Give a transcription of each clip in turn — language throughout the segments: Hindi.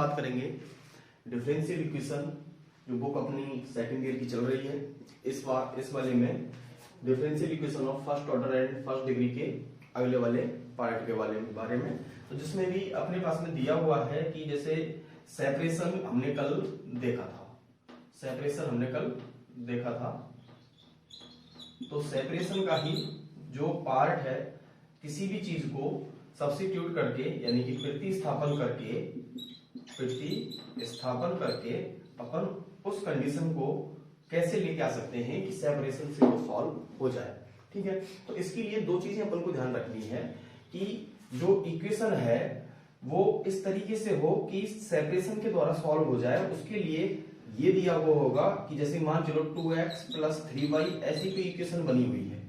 बात करेंगे डिफरेंशियल इक्वेशन, जो बुक अपनी सेकंड ईयर की चल रही है। इस वाले में differential equation of first order and first degree के अगले वाले पार्ट के बारे में, तो जिसमें भी अपने पास में दिया हुआ है कि जैसे सेपरेशन हमने कल देखा था, तो सेपरेशन का ही जो पार्ट है, किसी भी चीज को सब्स्टिट्यूट करके यानी कि प्रतिस्थापन करके अपन उस कंडीशन को कैसे लेके आ सकते हैं कि सेपरेशन से वो सॉल्व हो जाए। ठीक है, तो इसके लिए दो चीजें अपन को ध्यान रखनी है कि जो इक्वेशन है वो इस तरीके से हो कि सेपरेशन के द्वारा सॉल्व हो जाए। उसके लिए ये दिया हुआ होगा कि जैसे मान चलो 2x + 3y ऐसी कोई इक्वेशन बनी हुई है।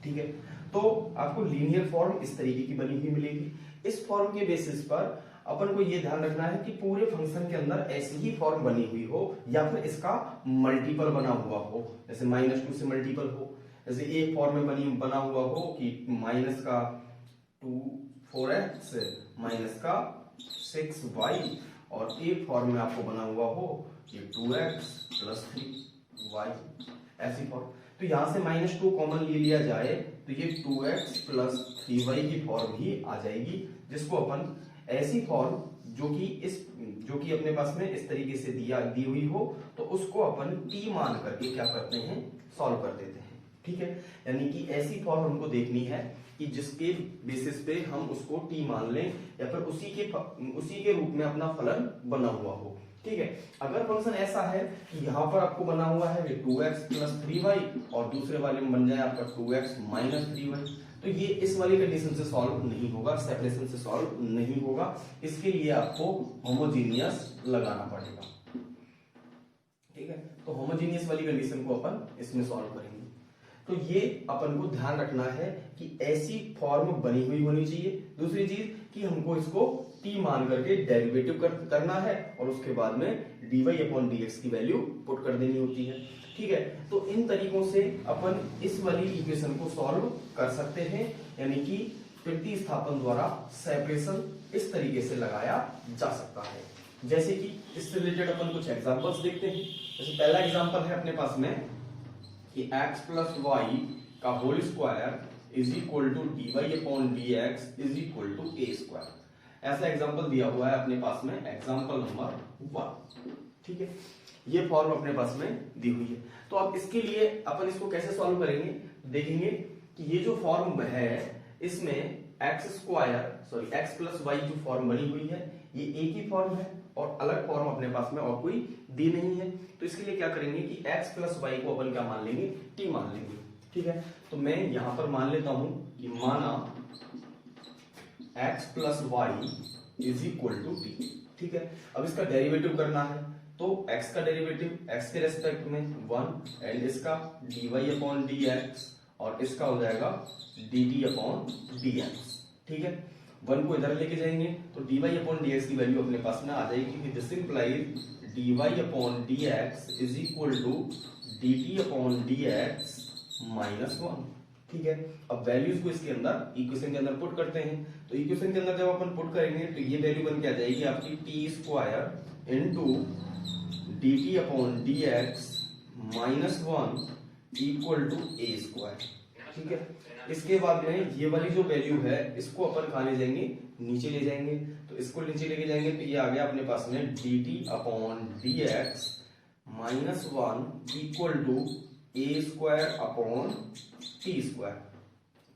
ठीक है, तो आपको लीनियर फॉर्म इस तरीके की बनी हुई मिलेगी। इस फॉर्म के बेसिस पर अपन को ये ध्यान रखना है कि पूरे फंक्शन के अंदर ऐसी ही फॉर्म बनी हुई हो या फिर इसका मल्टीपल बना हुआ हो, जैसे -2 से मल्टीपल हो। जैसे एक फॉर्म में बना हुआ हो कि माइनस का 4x माइनस का 6y, और एक फॉर्म में आपको बना हुआ हो ये 2x + 3y ऐसी फॉर्म। तो यहां से -2 कॉमन ले लिया जाए तो ये 2x + 3y की फॉर्म ही आ जाएगी, जिसको अपन ऐसी फॉर्म जो कि अपने पास में इस तरीके से दी हुई हो, तो उसको अपन t मान करके क्या करते हैं, सॉल्व कर देते हैं। ठीक है, यानी कि ऐसी फॉर्म हमको देखनी है कि जिसके बेसिस पे हम उसको t मान लें या फिर उसी के रूप में अपना फलन बना हुआ हो। ठीक है, अगर फंक्शन ऐसा है कि यहाँ पर आपको बना हुआ है 2x + 3y और दूसरे वाले में बन जाए आपका 2x - 3y, तो ये इस वाली कंडीशन से सॉल्व नहीं होगा, सेपरेशन से सॉल्व नहीं होगा। इसके लिए आपको होमोजीनियस लगाना पड़ेगा। ठीक है, तो होमोजीनियस वाली कंडीशन को अपन इसमें सॉल्व करेंगे। तो ये अपन को ध्यान रखना है कि ऐसी फॉर्म बनी हुई होनी चाहिए। दूसरी चीज कि हमको इसको t मान करके डेरिवेटिव करना है और उसके बाद में dy/dx की वैल्यू पुट कर देनी होती है। ठीक है, तो इन तरीकों से अपन इस वाली इक्वेशन को सॉल्व कर सकते हैं, यानी कि प्रतिस्थापन द्वारा सेपरेशन इस तरीके से लगाया जा सकता है। जैसे कि इससे रिलेटेड अपन कुछ एग्जांपल्स देखते हैं। जैसे पहला एग्जांपल है अपने पास में कि x + y का होल स्क्वायर = dy/dx = a²। ऐसा एग्जांपल दिया हुआ है अपने पास में, एग्जांपल नंबर 1। ठीक है, ये फॉर्म अपने पास में दी हुई है। तो अब इसके लिए अपन इसको कैसे सॉल्व करेंगे, देखेंगे कि ये जो फॉर्म है इसमें x + y जो फॉर्म बनी हुई है ये एक ही फॉर्म है और अलग फॉर्म अपने पास में और कोई दी नहीं है। तो इसके लिए क्या करेंगे कि x + y को अपन क्या मान लेंगे, t मान लेंगे। ठीक है, तो मैं यहां पर मान लेता हूं कि माना x + y = t। ठीक है, अब इसका डेरिवेटिव करना है, तो x का डेरिवेटिव x के रेस्पेक्ट में 1 एंड इसका dy/dx और इसका हो जाएगा dt/dx। ठीक है, 1 को इधर लेके जाएंगे तो dy/dx की वैल्यू अपने पास में आ जाएगी कि दिस इंप्लाइज dy/dx = dt/dx -1। ठीक है, अब वैल्यूज को इसके अंदर इक्वेशन के अंदर पुट करते हैं। तो इक्वेशन के अंदर जब अपन पुट करेंगे तो ये वैल्यू बन के आ जाएगी आपकी t² * dt/dx -1 = a²। ठीक है, इसके बाद में ये वाली जो वैल्यू है इसको अपन कहां ले जाएंगे, नीचे ले जाएंगे। तो इसको नीचे लेके जाएंगे तो ये आ गया अपने पास में dt/dx -1 = a²/t²।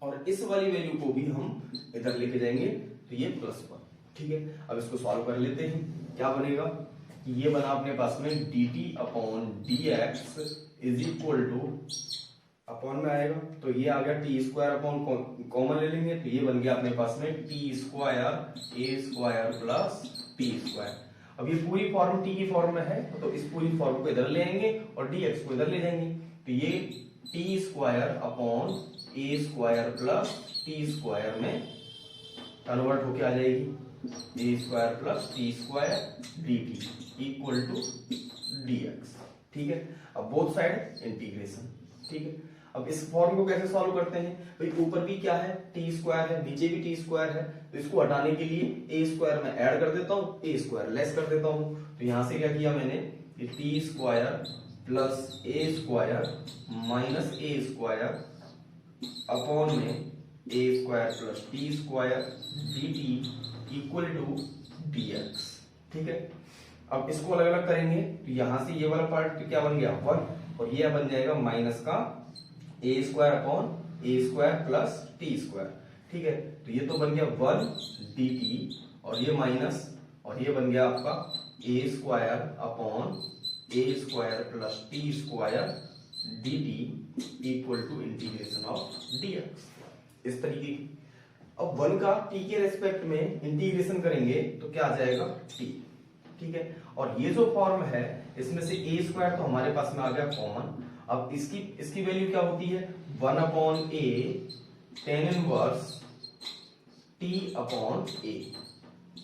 और इस वाली वैल्यू को भी हम इधर लेके जाएंगे तो ये +1। ठीक है, अब इसको सॉल्व कर लेते हैं। क्या बनेगा कि ये बना अपने पास में dt/dx अपॉन में आएगा तो ये आ गया t² कॉमन ले लेंगे तो ये बन गया अपने पास में t² a² + t²। अब ये पूरी फॉर्म t की फॉर्म में है तो इस पूरी फॉर्म को इधर ले आएंगे और dx को इधर ले जाएंगे तो ये t² a² + t² में कन्वर्ट होके आ जाएगी a² + t² dt = dx। ठीक है, अब बोथ साइड इंटीग्रेशन। ठीक है, अब इस फॉर्म को कैसे सॉल्व करते हैं भाई, ऊपर भी क्या है टी स्क्वायर है, नीचे भी टी स्क्वायर है, तो इसको हटाने के लिए ए स्क्वायर में ऐड कर देता हूं, ए स्क्वायर लेस कर देता हूं। तो यहां से क्या किया मैंने, T square plus A square minus A square upon में A square plus T square D T equal to D X. ठीक है, अब इसको अलग अलग करेंगे तो यहां से ये वाला पार्ट क्या बन गया 1 और ये बन जाएगा माइनस का ए square upon A square plus T square. ठीक है, तो ये तो बन गया 1 डी टी और ये माइनस और ये बन गया आपका A square upon A square plus T square D T equal to integration of D X. इस तरीके की अब 1 का t के रेस्पेक्ट में इंटीग्रेशन करेंगे तो क्या आ जाएगा t। ठीक है, और ये जो फॉर्म है इसमें से ए स्क्वायर तो हमारे पास में आ गया कॉमन। अब इसकी वैल्यू क्या होती है 1 अपॉन ए टेन इनवर्स टी अपॉन ए।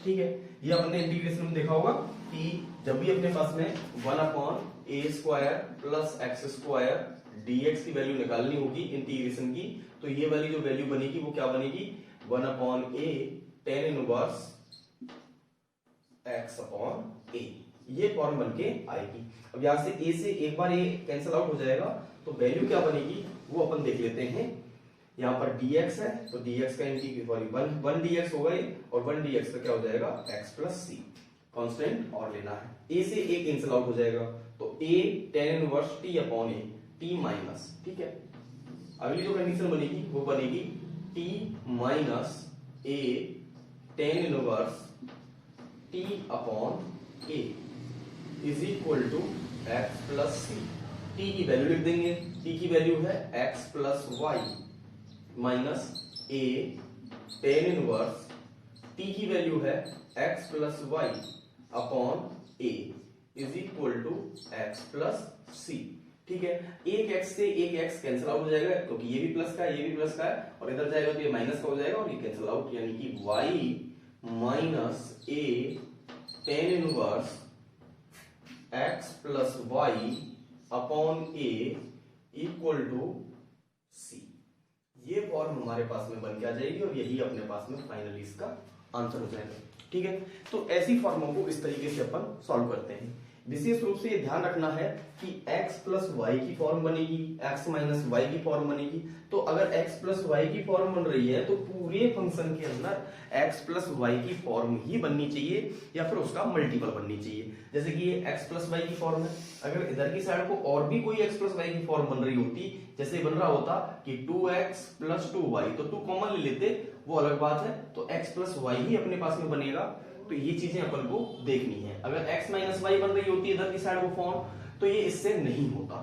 ठीक है, ये अपने इंटीग्रेशन में देखा होगा कि जब भी अपने पास में 1 upon A square plus X square dx की वैल्यू निकालनी होगी इंटीग्रेशन की, तो ये वाली जो वैल्यू बनेगी वो क्या बनेगी 1 अपॉन ए टेन इनवर्स x अपॉन ए। ये फॉर्म बनके आएगी। अब यहां से a से एक बार ये कैंसिल आउट हो जाएगा तो वैल्यू क्या बनेगी वो अपन देख लेते हैं। यहाँ पर dx है तो dx का इंटीग्रेशन 1 dx होगा ये और 1 dx का क्या हो जाएगा x प्लस सी कांस्टेंट और लेना है। a से a कैंसिल आउट हो जाएगा तो a tan inverse t upon A t minus. ठीक है, अगली जो कंडीशन बनेगी वो बनेगी t minus a tan inverse t upon a is equal to x plus C. t की वैल्यू लिख देंगे, t की वैल्यू है x plus Y minus a tan inverse t की वैल्यू है x plus Y upon a is equal to x plus C. ठीक है, एक x से एक x कैंसिल आउट हो जाएगा क्योंकि ये भी प्लस का है ये भी प्लस का है और इधर जाएगा तो ये माइनस का हो जाएगा और ये कैंसिल आउट, यानी कि y minus a tan inverse x plus Y upon a equal to c। ये फॉर्म हमारे पास में बन के आ जाएगी और यही अपने पास में फाइनली इसका आंसर हो जाएगा। ठीक है, तो ऐसी फॉर्मों को इस तरीके से अपन सॉल्व करते हैं। विशेष रूप से ये ध्यान रखना है कि x प्लस वाई की फॉर्म बनेगी, x माइनस वाई की फॉर्म बनेगी। तो अगर x प्लस वाई की फॉर्म बन रही है तो पूरे फंक्शन के अंदर x प्लस वाई की फॉर्म ही बननी चाहिए या फिर उसका मल्टीपल बननी चाहिए। जैसे कि ये x प्लस वाई की फॉर्म है, अगर इधर की साइड को और भी कोई x प्लस वाई की फॉर्म बन रही होती, जैसे बन रहा होता कि 2x प्लस 2y, तो 2 कॉमन ले लेते, वो अलग बात है, तो x प्लस वाई ही अपने पास में बनेगा। तो ये चीजें अपन को देखनी है। अगर x माइनस वाई बन रही होती इधर की साइड को फॉर्म, तो ये इससे नहीं होता।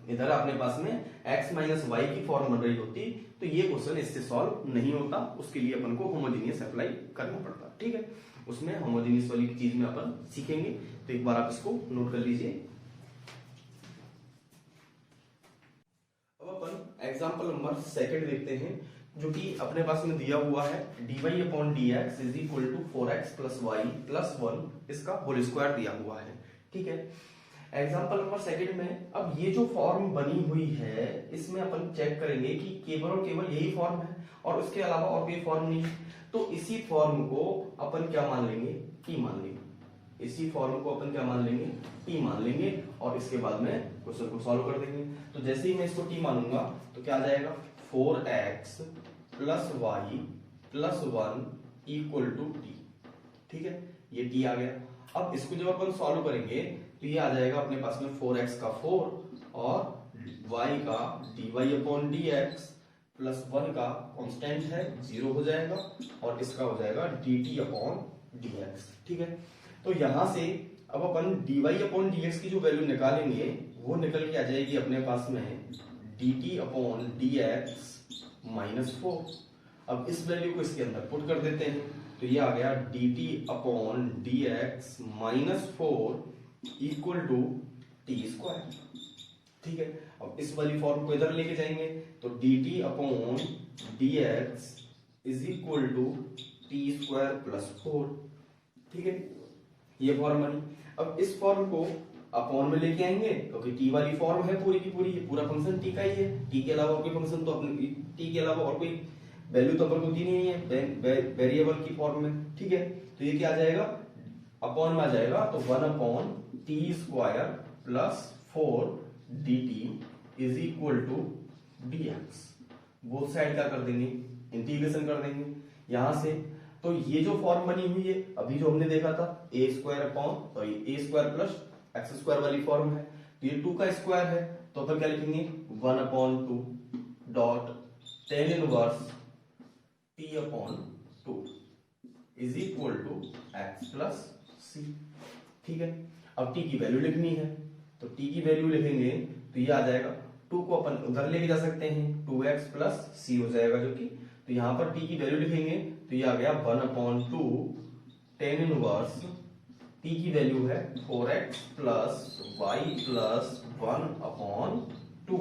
इधर अपने पास में x माइनस वाई की फॉर्म बन रही होती तो ये क्वेश्चन इससे सॉल्व नहीं होता। उसके लिए अपन को होमोजेनियस अप्लाई करना पड़ता। ठीक है, उसमें होमोजेनियस वाली चीज में अपन सीखेंगे, तो एक बार आप इसको नोट कर लीजिए। अब अपन एग्जाम्पल नंबर 2 देखते हैं, जो कि अपने पास में दिया हुआ है dy upon dx is equal to 4x plus Y plus 1 इसका होल स्क्वायर दिया हुआ है। ठीक है, एग्जाम्पल नंबर 2 में अब ये जो फॉर्म बनी हुई है इसमें अपन चेक करेंगे कि केवल और केवल यही फॉर्म है और उसके अलावा और कोई फॉर्म नहीं। तो इसी फॉर्म को अपन क्या मान लेंगे t मान लेंगे। इसी फॉर्म को अपन क्या मान लेंगे t मान लेंगे और इसके बाद में क्वेश्चन को सॉल्व कर देंगे। तो जैसे ही मैं इसको t मानूंगा तो क्या आ जाएगा 4x plus Y plus 1 equal to T. ठीक है, ये t आ गया। अब इसको जब अपन सॉल्व करेंगे तो ये आ जाएगा अपने पास में 4x का 4 और y का dy अपॉन dx प्लस 1 का कांस्टेंट है 0 हो जाएगा और इसका हो जाएगा dt अपॉन dx। ठीक है, तो यहां से अब अपन dy अपॉन dx की जो वैल्यू निकालेंगे वो निकल के आ जाएगी अपने पास में dt अपॉन dx माइनस 4। अब इस वैल्यू को इसके अंदर पुट कर देते हैं तो ये आ गया dt upon dx minus 4 equal to T square. ठीक है, अब इस वाली फॉर्म को इधर लेके जाएंगे तो dt upon dx is equal to T square plus 4। ठीक है, ये फॉर्म बनी। अब इस फॉर्म को अपॉन में लेके आएंगे क्योंकि टी वाली फॉर्म है पूरी की पूरी, ये पूरा फंक्शन टी का ही है, टी के अलावा और कोई फंक्शन तो अपने टी के अलावा और कोई वैल्यू तो अपन को दी नहीं है वेरिएबल की फॉर्म में, ठीक है। तो ये क्या आ जाएगा, अपॉन में आ जाएगा, तो 1/t² plus 4dt is equal to dx। Both side क्या कर देंगे, इंटीग्रेशन कर देंगे यहां से। तो ये जो फॉर्म बनी हुई है अभी जो हमने देखा था a² प्लस x² वाली फॉर्म है, तो ये 2 का स्क्वायर है, तो अपन क्या लिखेंगे 1/2 dot tan inverse t/2 is equal to x plus c, ठीक है। अब t की वैल्यू लिखनी है, तो t की वैल्यू लिखेंगे तो ये आ जाएगा, 2 को अपन उधर लेके जा सकते हैं, 2x प्लस c हो जाएगा जो कि, तो यहां पर t की वैल्यू लिखेंगे तो ये आ गया 1/2 tan इनवर्स, t की वैल्यू है 4x plus y plus 1/2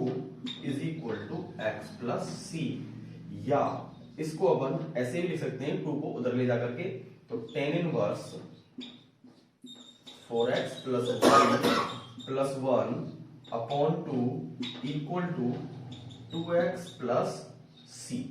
is equal to x plus c। या इसको अपन ऐसे भी लिख सकते हैं, 2 को उधर ले जा करके, तो tan inverse 4x plus y plus 1/2 equal to 2x plus c।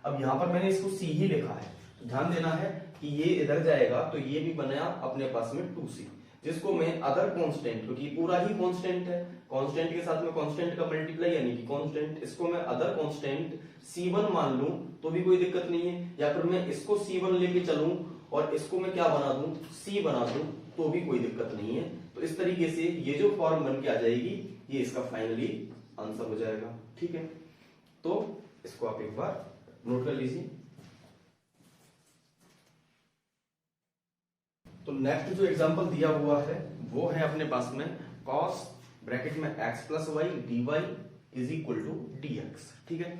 अब यहां पर मैंने इसको c ही लिखा है, ध्यान देना है कि ये इधर जाएगा तो ये भी बनाया अपने पास में 2c, जिसको मैं अदर कांस्टेंट, क्योंकि पूरा ही कांस्टेंट है, कांस्टेंट के साथ में कांस्टेंट का मल्टीप्लाई यानी कि कांस्टेंट, इसको मैं अदर कांस्टेंट c1 मान लूं तो भी कोई दिक्कत नहीं है, या फिर मैं इसको c1 लेके चलूं और इसको मैं क्या बना दूं, c बना दूं, तो भी कोई दिक्कत नहीं है। तो इस तरीके से ये जो फॉर्म बन के आ जाएगी, ये इसका फाइनली आंसर हो जाएगा, ठीक है। तो इसको आप एक बार नोट कर लीजिए। तो नेक्स्ट जो एग्जांपल दिया हुआ है वो है अपने पास में cos ब्रैकेट में x plus Y D Y is equal to dx, ठीक है।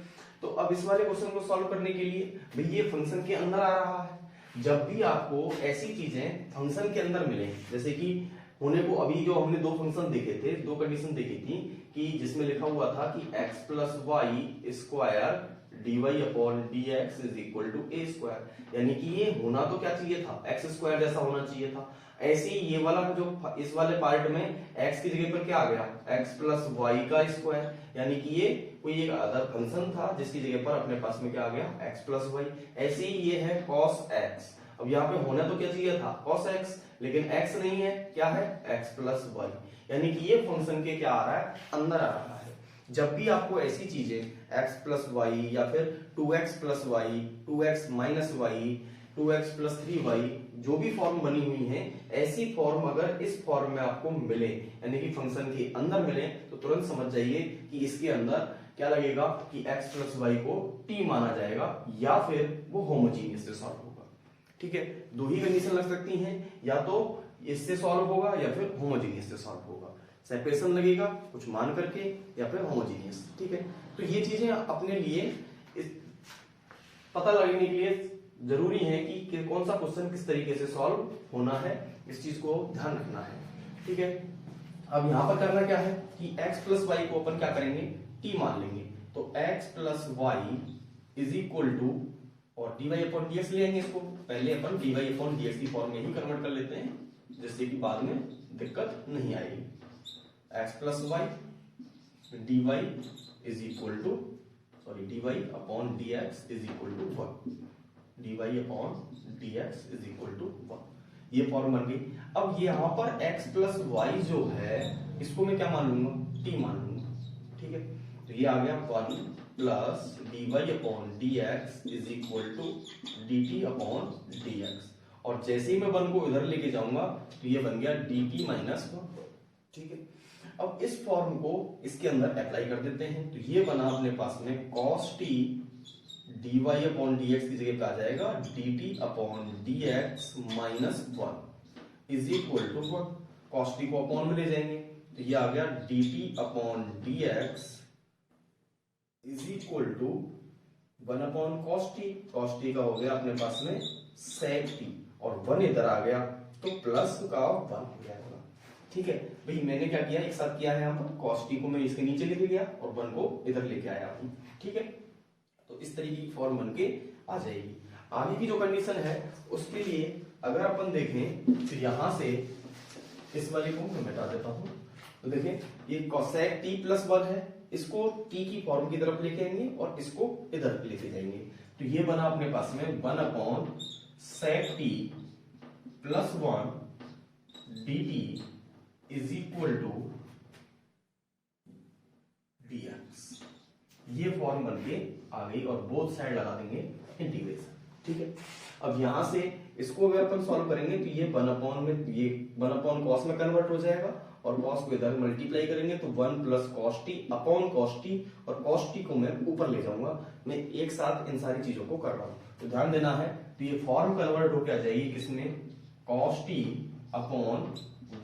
तो अब इस वाले क्वेश्चन को सॉल्व करने के लिए भाई ये फंक्शन के अंदर आ रहा है। जब भी आपको ऐसी चीजें फंक्शन के अंदर मिले, जैसे कि होने को अभी जो हमने दो फंक्शन देखे थे, दो कंडीशन देखी थी कि जिसमें लिखा हुआ था कि x plus Y square dy upon dx is equal to a square, यानी कि ये होना तो क्या चाहिए था, x स्क्वायर जैसा होना चाहिए था। ऐसे ही ये वाला जो इस वाले पार्ट में x की जगह पर क्या आ गया, x प्लस वाई का स्क्वायर, यानी कि ये कोई एक अदर फंक्शन था जिसकी जगह पर अपने पास में क्या आ गया, x प्लस वाई। ऐसे ही ये है cos x, अब यहाँ पे होना तो क्या चाहिए था cos x, लेकिन x नहीं है, क्या है x प्लस वाई, यानी कि ये फंक्शन के क्या आ रहा है, अंदर आ रहा है। जब भी आपको ऐसी चीजें x प्लस वाई या फिर 2x plus Y, 2x minus Y, 2x plus 3y, जो भी फॉर्म बनी हुई है, ऐसी फॉर्म अगर इस फॉर्म में आपको मिले, यानी कि फंक्शन के अंदर मिले, तो तुरंत समझ जाइए कि इसके अंदर क्या लगेगा कि x प्लस वाई को t माना जाएगा, या फिर वो होमोजीनियस से सॉल्व होगा, ठीक है। दो ही कंडीशन लग सकती हैं, या तो इससे सॉल्व होगा या फिर होमोजीनियस से सॉल्व होगा, सेपरेशन लगेगा कुछ मान करके या फिर होमोजीनियस, ठीक है। तो ये चीजें अपने लिए पता लगने के लिए जरूरी है कि कौन सा क्वेश्चन किस तरीके से सॉल्व होना है, इस चीज को ध्यान रखना है, ठीक है। अब यहां पर करना क्या है कि x प्लस वाई को अपन क्या करेंगे, t मान लेंगे, तो x plus Y is equal to, और dy अपॉन dx ले आएंगे, इसको पहले अपन dy अपॉन dx की फॉर्म में ही कन्वर्ट कर लेते हैं, जिससे कि बाद में दिक्कत नहीं आएगी। x plus Y dy is equal to, sorry dy upon dx is equal to 1, dy upon dx is equal to 1, ये फॉर्म बन गई। अब यहाँ पर x प्लस वाई जो है, इसको मैं क्या मान लूंगा, t मान लूंगा, ठीक है। तो ये आ गया 1 plus dy upon dx is equal to dt upon dx, और जैसे ही मैं 1 को इधर लेके जाऊंगा तो ये बन गया dt माइनस 1, ठीक है। अब इस फॉर्म को इसके अंदर अप्लाई कर देते हैं, तो ये बना अपने पास में cos t dy upon dx की जगह पे आ जाएगा dt upon dx minus 1 is equal to 1, cos t को अपॉन में ले जाएंगे तो ये आ गया dt upon dx is equal to 1 upon cos t का हो गया अपने पास में sec t, और 1 इधर आ गया तो प्लस का 1 हो जाएगा, ठीक है। भाई मैंने क्या किया, एक साथ किया है यहाँ पर, cos t को मैं इसके नीचे लेके गया और 1 को इधर लेके आया हूं, ठीक है। तो इस तरीके की फॉर्म बन के आ जाएगी। आगे की जो कंडीशन है उसके लिए अगर अपन देखें तो यहां से इस वाले को मैं मिटा देता हूं। तो देखिए ये cosec t प्लस 1 है, इसको t की फॉर्म की तरफ लेके आएंगे और इसको इधर लेके जाएंगे। तो ये बना अपने पास में 1 upon sec t plus 1 dt is equal to dx। ये फॉर्म बन के आ गई और बोथ साइड लगा देंगे इंटीग्रेशन। ठीक है, अब यहां से इसको अगर अपन सॉल्व करेंगे तो ये 1 अपॉन में, ये 1 अपॉन कॉस में कन्वर्ट हो जाएगा और कॉस को इधर मल्टीप्लाई करेंगे तो 1 plus cos T upon cos T, और कॉस टी को मैं ऊपर ले जाऊंगा। मैं एक साथ इन सारी चीजों को कर रहा हूं, तो ध्यान देना है। तो ये फॉर्म कन्वर्ट होकर आ जाएगी किसमें, cos T upon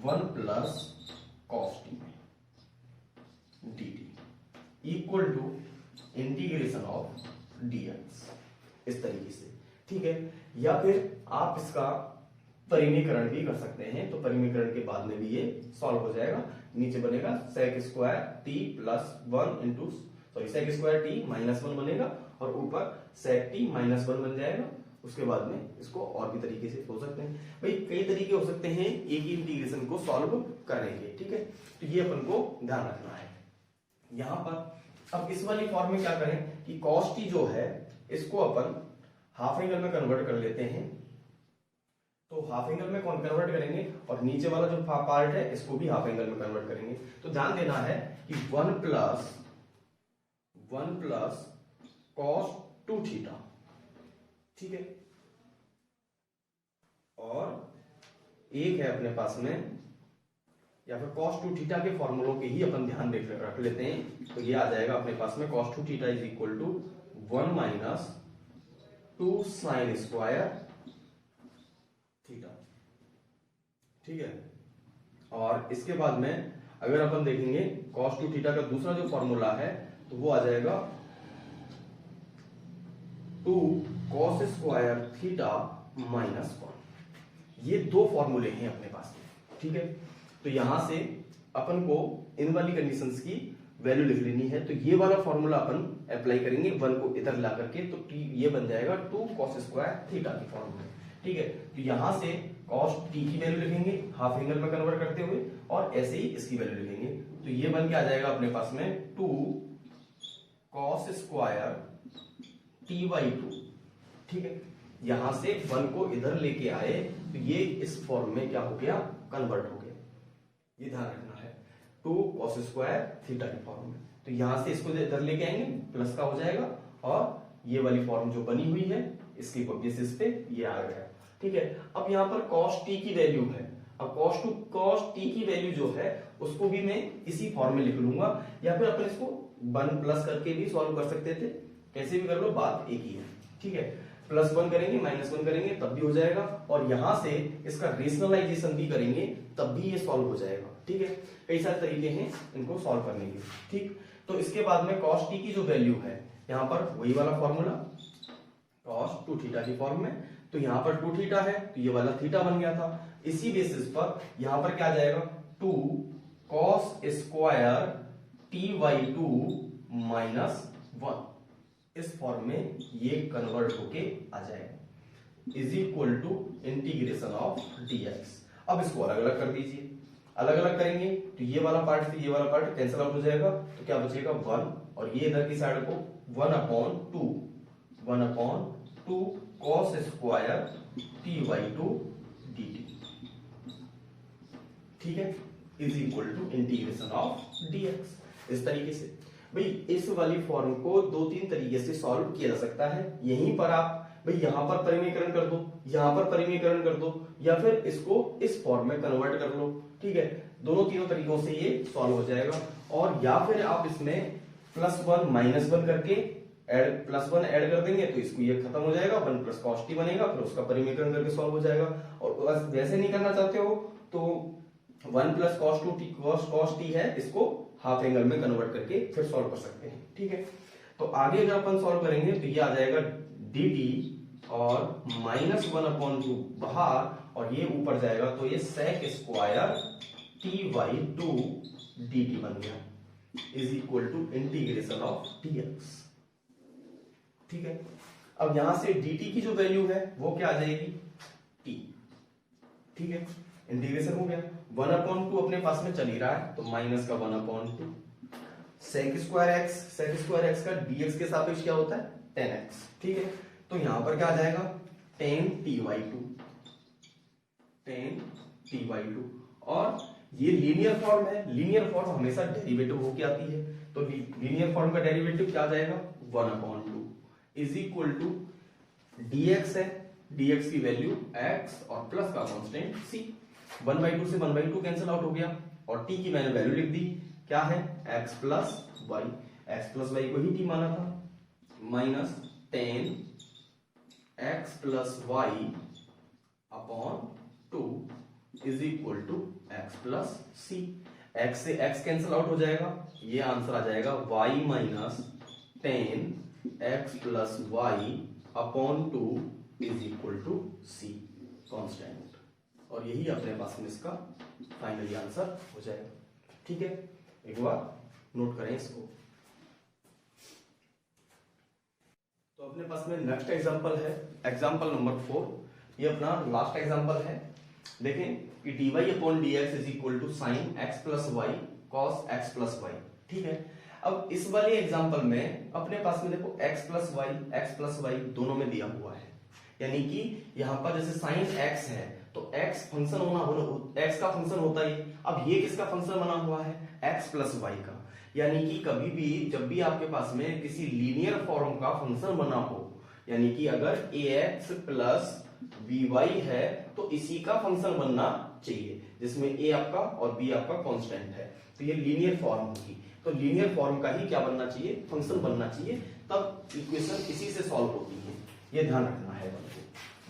1 plus cos T D T equal to integration of dx, इस तरीके से। ठीक है, या फिर आप इसका परिमीकरण भी कर सकते हैं, तो परिमीकरण के बाद में भी ये सॉल्व हो जाएगा। नीचे बनेगा sec square t plus 1 into sec square t minus 1 बनेगा और ऊपर sec t माइनस 1 बन जाएगा। उसके बाद में इसको और भी तरीके से हो सकते हैं, भाई कई तरीके हो सकते हैं एक ही इंटीग्रेशन को सॉल्व करने के। ठीक है, तो ये अपन को ध्यान रखना है। यहां पर अब इस वाली फॉर्म में क्या करें कि cos t जो है इसको अपन हाफ एंगल में कन्वर्ट कर लेते हैं। तो हाफ एंगल में कौन कन्वर्ट करेंगे और नीचे वाला जो पार्ट है इसको भी हाफ एंगल में कन्वर्ट करेंगे। तो ध्यान देना है कि 1 प्लस cos 2 थीटा, ठीक है, और एक है अपने पास में, या फिर cos 2 थीटा के फॉर्मूलों के ही अपन ध्यान रख लेते हैं। तो ये आ जाएगा अपने पास में cos 2 theta is equal to 1 minus 2 sine square theta. ठीक है, और इसके बाद में अगर अपन देखेंगे cos 2 थीटा का दूसरा जो फॉर्मूला है तो वो आ जाएगा 2 cos स्क्वायर थीटा माइनस 1। ये दो फॉर्मूले हैं अपने पास में। ठीक है, तो यहां से अपन को इन वाली कंडीशंस की वैल्यू लिख लेनी है। तो ये वाला फॉर्मूला अपन अप्लाई करेंगे 1 को इधर ला करके, तो ये बन जाएगा 2 cos स्क्वायर थीटा की फॉर्म में। ठीक है, तो यहां से cos t की वैल्यू लिखेंगे हाफ एंगल में कन्वर्ट करते हुए, और ऐसे ही इसकी वैल्यू लिखेंगे। तो ये बन के आ जाएगा अपने पास में 2 cos स्क्वायर t बाई 2। ठीक है, यहां से 1 को इधर लेके आए तो ये इस फॉर्म में क्या हो गया, कन्वर्ट हो गया। ये ध्यान रखना है, 2 cos स्क्वायर थीटा की फॉर्म में। तो यहां से इसको इधर लेके आएंगे प्लस का हो जाएगा, और ये वाली फॉर्म जो बनी हुई है इसकी बेसिस पे ये आ गया। ठीक है, अब यहां पर cos t की वैल्यू है। अब cos t की वैल्यू जो है उसको भी मैं इसी फॉर्म में लिख लूंगा, या फिर अपन इसको 1 प्लस करके भी सॉल्व कर सकते थे, कैसे भी कर लो, बात एक ही है। ठीक है, प्लस 1 करेंगे माइनस 1 करेंगे तब भी हो जाएगा, और यहां से इसका रेशनलाइजेशन भी करेंगे तब भी ये सॉल्व हो जाएगा। ठीक है, कई सारे तरीके हैं इनको सॉल्व करने के। ठीक, तो इसके बाद में cos t की जो वैल्यू है यहां पर वही वाला फॉर्मूला cos 2 थीटा की फॉर्म में। तो यहां पर 2 थीटा है तो ये वाला थीटा बन गया था। इसी बेसिस पर यहां पर क्या आ जाएगा, 2 cos square t by 2 minus 1। इस फॉर्म में ये कन्वर्ट होके आ जाएगा is equal to integration of dx। अब इसको अलग अलग कर दीजिए, अलग अलग करेंगे तो ये वाला पार्ट से ये वाला पार्ट कैंसिल आउट हो जाएगा, तो क्या बचेगा 1, और ये इधर की साइड को 1 upon 2 cos square t by 2 dt। ठीक है, is equal to integration of dx। इस तरीके से भाई इस वाली फॉर्म को 2-3 तरीके से सॉल्व किया जा सकता है। यहीं पर आप भाई यहां पर परिमीकरण कर दो, यहां पर परिमीकरण कर दो, या फिर इसको इस फॉर्म में कन्वर्ट कर लो। ठीक है, दोनों तीनों तरीकों से ये सॉल्व हो जाएगा। और या फिर आप इसमें +1 -1 करके प्लस 1 ऐड कर देंगे तो इसको ये खत्म हो जाएगा, 1 प्लस cos t बनेगा, फिर उसका परिमीकरण करके सॉल्व हो जाएगा। और वैसे नहीं करना चाहते हो तो 1 प्लस cos t है, इसको हाफ एंगल में कन्वर्ट करके फिर सॉल्व कर सकते हैं। ठीक है, तो आगे अगर अपन सॉल्व करेंगे तो ये आ जाएगा dt और -1/2 बाहर, और ये ऊपर जाएगा तो ये sec square t by 2 dt बन गया is equal to integration of dx। ठीक है, अब यहां से dt की जो वैल्यू है वो क्या आ जाएगी, t। ठीक है, इंटीग्रेशन हो गया, 1/2 अपने पास में चल ही रहा है तो माइनस का 1/2 सेक स्क्वायर एक्स का dx के सापेक्ष क्या होता है 10x, ठीक है। तो यहां पर क्या आ जाएगा 10t/2 और ये लीनियर फॉर्म है, लीनियर फॉर्म हमेशा डेरिवेटिव होके आती है, तो लीनियर फॉर्म का डेरिवेटिव क्या आ जाएगा 1/2 इज इक्वल टू dx है, dx की वैल्यू x और प्लस का कांस्टेंट c, 1/2 से 1/2 कैंसिल आउट हो गया और t की मैंने वैल्यू लिख दी, क्या है x plus y, x plus y को ही t माना था, minus 10x plus Y upon 2 is equal to x plus c, x से x कैंसिल आउट हो जाएगा, ये आंसर आ जाएगा y minus 10x plus Y upon 2 is equal to c constant, और यही अपने पास में इसका फाइनली आंसर हो जाएगा, ठीक है। एक बार नोट करें इसको। तो अपने पास में नेक्स्ट एग्जांपल है एग्जांपल नंबर 4, ये अपना लास्ट एग्जांपल है। देखें कि dy upon dx is equal to sine x plus y cos x plus y, ठीक है। अब इस वाले एग्जांपल में अपने पास में देखो x प्लस वाई दोनों में दिया हुआ है, यानी कि यहां पर जैसे साइन x है तो x फंक्शन x का फंक्शन होता है, अब ये किसका फंक्शन बना हुआ है x प्लस वाई का, यानी कि कभी भी जब भी आपके पास में किसी लीनियर फॉर्म का फंक्शन बना हो, यानी कि अगर ax प्लस by है तो इसी का फंक्शन बनना चाहिए, जिसमें a आपका और b आपका कांस्टेंट है, तो ये लीनियर फॉर्म होगी, तो लीनियर फॉर्म का ही क्या बनना चाहिए फंक्शन बनना चाहिए, तब इक्वेशन इसी से सॉल्व होती है, ये ध्यान रखना है।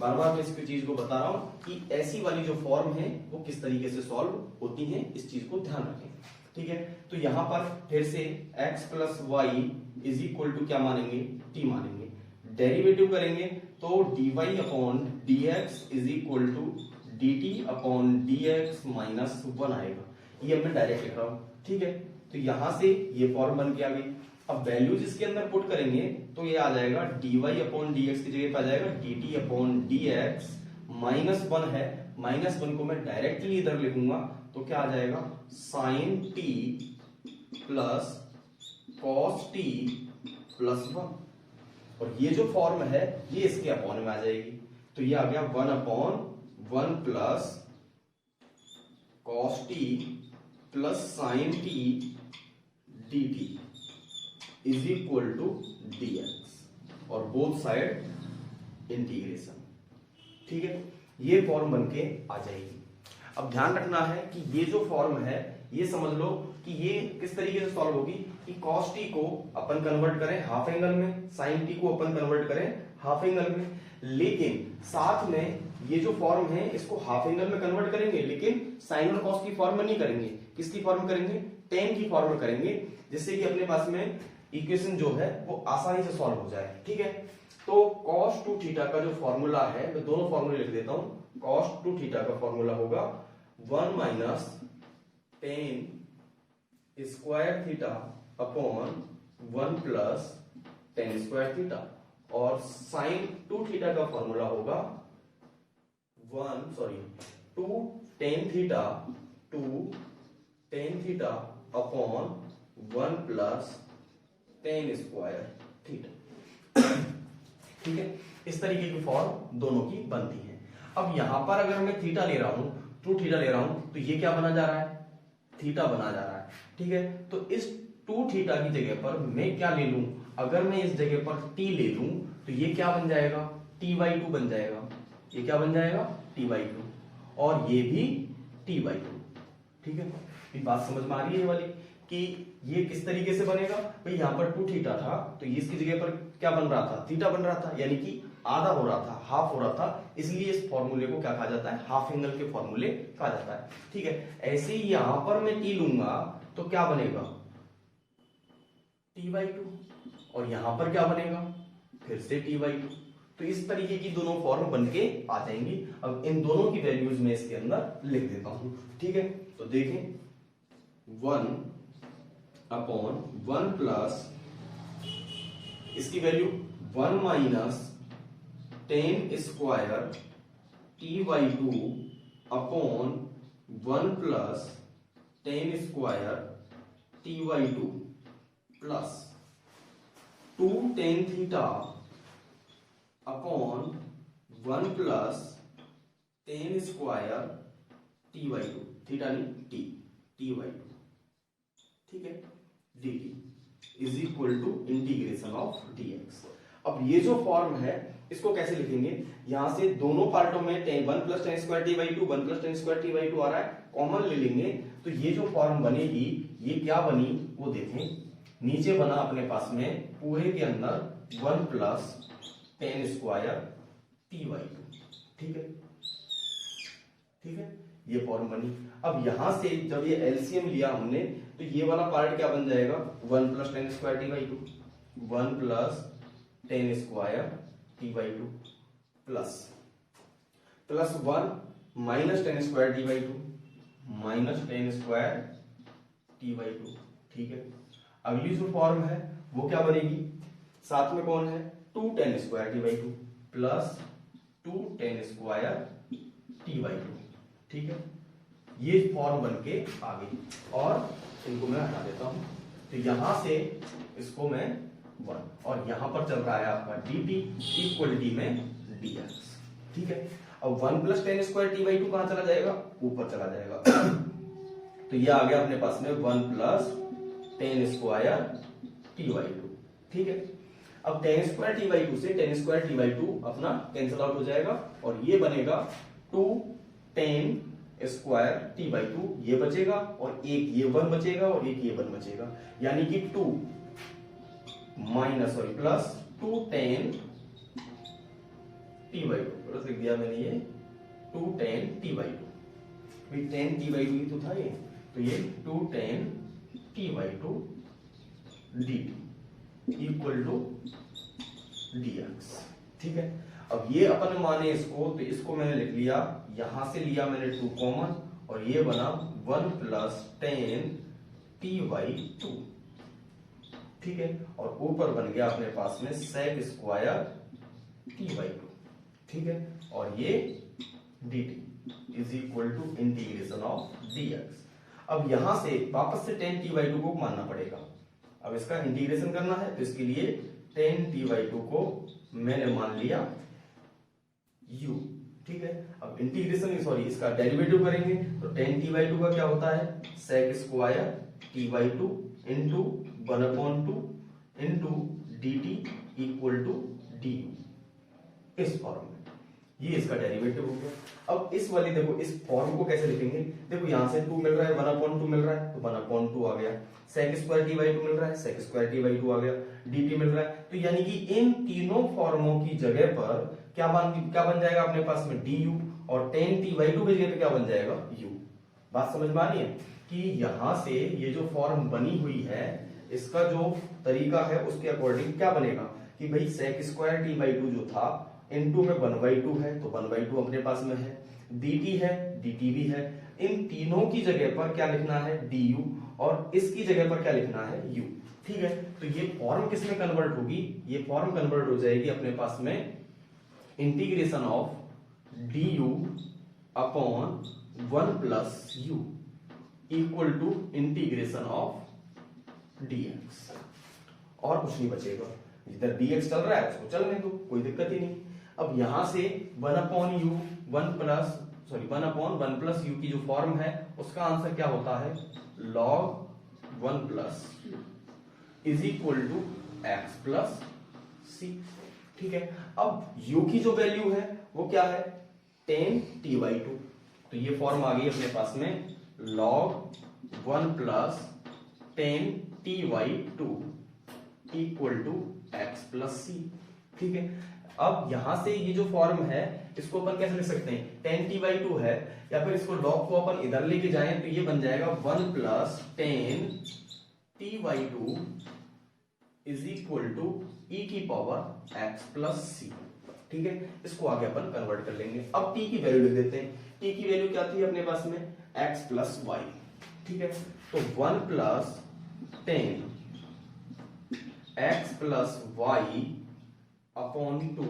बार बार मैं इस चीज को बता रहा हूं कि ऐसी वाली जो फॉर्म है वो किस तरीके से सॉल्व होती है, इस चीज को ध्यान रखें, ठीक है। तो यहां पर फिर से x plus Y is equal to क्या मानेंगे t मानेंगे, डेरिवेटिव करेंगे तो dy upon dx is equal to dt upon dx minus 1 आएगा, ये मैं डायरेक्ट लिख रहा हूं, ठीक है। तो यहां से ये फॉर्म बन के आ गई, अब वैल्यूज इसके अंदर पुट करेंगे तो ये आ जाएगा dy अपॉन dx की जगह पे आ जाएगा dt अपॉन dx माइनस 1 है, माइनस 1 को मैं डायरेक्टली इधर लिखूंगा तो क्या आ जाएगा sine t plus cos t plus 1, और ये जो फॉर्म है ये इसके अपॉन में आ जाएगी, तो ये आ गया 1/1 plus cos t plus sine t dt is equal to dx और बोथ साइड इंटीग्रेशन, ठीक है। ये फॉर्म बनके आ जाएगी। अब ध्यान रखना है कि ये जो फॉर्म है ये समझ लो कि ये किस तरीके से सॉल्व होगी कि cos t को अपन कन्वर्ट करें हाफ एंगल में, sin t को अपन कन्वर्ट करें हाफ एंगल में, लेकिन साथ में ये जो फॉर्म है इसको हाफ एंगल में कन्वर्ट करेंगे, लेकिन sin और cos की फॉर्म में नहीं करेंगे, किसकी फॉर्म में करेंगे tan की फॉर्म में करेंगे, जिससे कि अपने पास में इक्वेशन जो है वो आसानी से सॉल्व हो जाए, ठीक है। तो cos 2 थीटा का जो फॉर्मूला है मैं दोनों फॉर्मूले लिख देता हूं, cos 2 थीटा का फॉर्मूला होगा 1 minus tan square theta upon 1 plus tan square theta, और sin 2 थीटा का फॉर्मूला होगा 2 tan theta upon 1 plus tan square theta, ठीक है। इस तरीके की फॉर्म दोनों की बनती है। अब यहां पर अगर मैं थीटा ले रहा हूं 2 थीटा ले रहा हूं तो ये क्या बना जा रहा है थीटा बना जा रहा है, ठीक है। तो इस 2 थीटा की जगह पर मैं क्या ले लूं, अगर मैं इस जगह पर t ले लूं तो ये क्या बन जाएगा t/2 बन जाएगा, ये क्या बन जाएगा t/2 और ये भी t/2, ठीक है। ये बात समझ में आ रही है वाली कि ये किस तरीके से बनेगा, भाई यहाँ पर 2 थीटा था तो ये इसकी जगह पर क्या बन रहा था थीटा बन रहा था, यानी कि आधा हो रहा था हाफ हो रहा था, इसलिए इस फॉर्मूले को क्या कहा जाता है हाफ एंगल के फॉर्मूले कहा जाता है, ठीक है। ऐसे ही यहां पर मैं t लूंगा तो क्या बनेगा t/2 और यहां पर क्या बनेगा फिर से t/2, तो इस तरीके की दोनों फॉर्म बनके आ जाएंगी। अब इन दोनों की वैल्यूज में इसके अंदर लिख देता हूं, ठीक है। तो देखें 1/1 प्लस इसकी value 1 minus tan square t/2 upon 1 plus tan square ty2 plus 2 tan theta upon 1 plus tan square ty2, theta नहीं ty2, ठीक है, dt is equal to integration of dx। अब ये जो फॉर्म है इसको कैसे लिखेंगे, यहां से दोनों पार्टों में 1 plus tan square ty2 1 plus tan square ty2 आ रहा है, कॉमन ले लेंगे तो ये जो फॉर्म बनेगी ये क्या बनी वो देखें। नीचे बना अपने पास में पूरे के अंदर 1 प्लस टेन स्क्वायर ty2, ठीक है, ठीक है, ये फॉर्म बनी। अब यहां से जब ये एलसीएम लिया हमने तो ये वाला पार्ट क्या बन जाएगा, 1 plus tan square ty2 1 plus tan square ty2 plus 1 minus ten square ty2 minus ten square ty2, ठीक है। अगली जो फॉर्म है वो क्या बनेगी, साथ में कौन है 2 ten square ty2 plus 2 ten square ty2, ठीक है। ये फॉर्म बन के आ गई और इनको मैं हटा देता हूं, तो यहां से इसको मैं 1 और यहां पर चल रहा है आपका dt इक्वलिटी में dx, ठीक है। अब 1 प्लस टेन स्क्वायर ty2 कहां चला जाएगा, ऊपर चला जाएगा तो ये आ गया अपने पास में 1 प्लस टेन स्क्वायर ty2, ठीक है। अब टेन स्क्वायर ty2 से टेन स्क्वायर ty2 अपना कैंसिल आउट हो जाएगा और ये बनेगा 2 टेन स्क्वायर ty2, ये बचेगा और एक ये 1 बचेगा और एक ये 1 बचेगा, यानी कि 2 minus sorry plus 2 tan ty2 लिख दिया मैंने, ये 2 टेन ty2, 10 ty2 ही तो था ये, तो ये 2 tan ty2 dt equal to dx, ठीक है। अब ये अपन माने इसको, तो इसको मैंने लिख लिया, यहां से लिया मैंने 2 कॉमन और ये बना 1 प्लस टेन ty2, ठीक है, और ऊपर बन गया अपने पास में sec स्क्वायर ty2, ठीक है, और ये dt is equal to integration of dx। अब यहां से वापस से टेन ty2 को मानना पड़ेगा, अब इसका इंटीग्रेशन करना है तो इसके लिए टेन ty2 को मैंने मान लिया u, ठीक है। अब इंटीग्रेशन सॉरी इसका डेरिवेटिव करेंगे तो टेन ty2 का क्या होता है sec square ty2 into 1/2 into dt equal to du, इस फॉर्म में ये इसका डेरिवेटिव हो गया। अब इस वाली देखो इस फॉर्म को कैसे लिखेंगे, देखो यहां से 2 मिल रहा है 1/2 मिल रहा है तो 1/2 आ गया, sec स्क्वायर ty2 मिल रहा है sec स्क्वायर ty2 आ गया, dt मिल रहा है, तो यानी कि इन तीनों फॉर्मों की जगह पर क्या बन जाएगा अपने पास में du और tan ty2 की जगह पे क्या बन जाएगा u। बात समझ में आ रही है कि यहां से ये जो फॉर्म बनी हुई है इसका जो तरीका है उसके अकॉर्डिंग क्या बनेगा कि भाई sec स्क्वायर ty2 जो था इनटू में 1/2 है तो 1/2 अपने पास में है, dt है dt भी है, इन तीनों की जगह पर क्या लिखना है du और इसकी जगह पर क्या लिखना है u, ठीक है। तो ये फॉर्म किस में कन्वर्ट होगी, ये फॉर्म कन्वर्ट हो जाएगी अपने पास में integration of du upon 1 plus u equal to integration of dx, और कुछ नहीं बचेगा, जिधर dx चल रहा है उसको चलने दो, कोई दिक्कत ही नहीं। अब यहां से 1/u 1/1 प्लस u की जो फॉर्म है उसका आंसर क्या होता है log 1 plus is equal to x plus c, ठीक है। अब u की जो वैल्यू है वो क्या है 10 ty2, तो ये फॉर्म आ गई अपने पास में log 1 plus 10 ty2 equal to x plus c, ठीक है। अब यहां से ये जो फॉर्म है इसको अपन कैसे लिख सकते हैं 10 ty2 है, या फिर इसको log को अपन इधर लेके जाएं तो ये बन जाएगा 1 plus 10 ty2 is equal to e की पावर x प्लस c, ठीक है। इसको आगे अपन कन्वर्ट कर लेंगे। अब t की वैल्यू लिख देते हैं, t की वैल्यू क्या थी अपने पास में x प्लस y, ठीक है। तो 1 plus 10 x plus y upon 2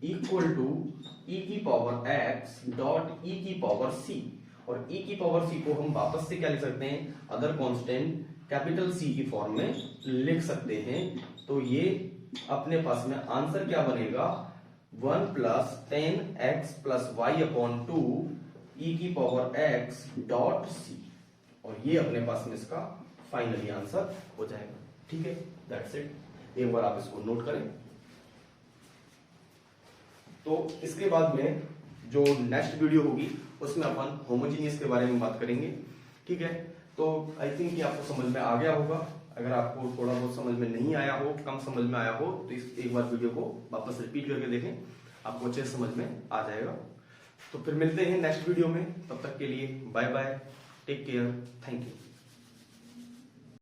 equal to e की पावर x डॉट e की पावर c, और e की पावर c को हम वापस से क्या लिख सकते हैं, अदर कांस्टेंट कैपिटल C की फॉर्म में लिख सकते हैं। तो ये अपने पास में आंसर क्या बनेगा, 1 plus 10x plus Y upon 2 e की पावर x डॉट c, और ये अपने पास में इसका फाइनली आंसर हो जाएगा। ठीक है, दैट्स इट। एक बार आप इसको नोट करें। तो इसके बाद में जो नेक्स्ट वीडियो होगी उसमें अपन होमोजीनियस के बारे में बात करेंगे। ठीक है, तो आई थिंक कि आपको समझ में आ गया होगा। अगर आपको थोड़ा बहुत समझ में नहीं आया हो, कम समझ में आया हो, तो इस एक बार वीडियो को वापस रिपीट करके देखें, आपको अच्छे समझ में आ जाएगा। तो फिर मिलते हैं नेक्स्ट वीडियो में, तब तक के लिए bye bye, take care, thank you.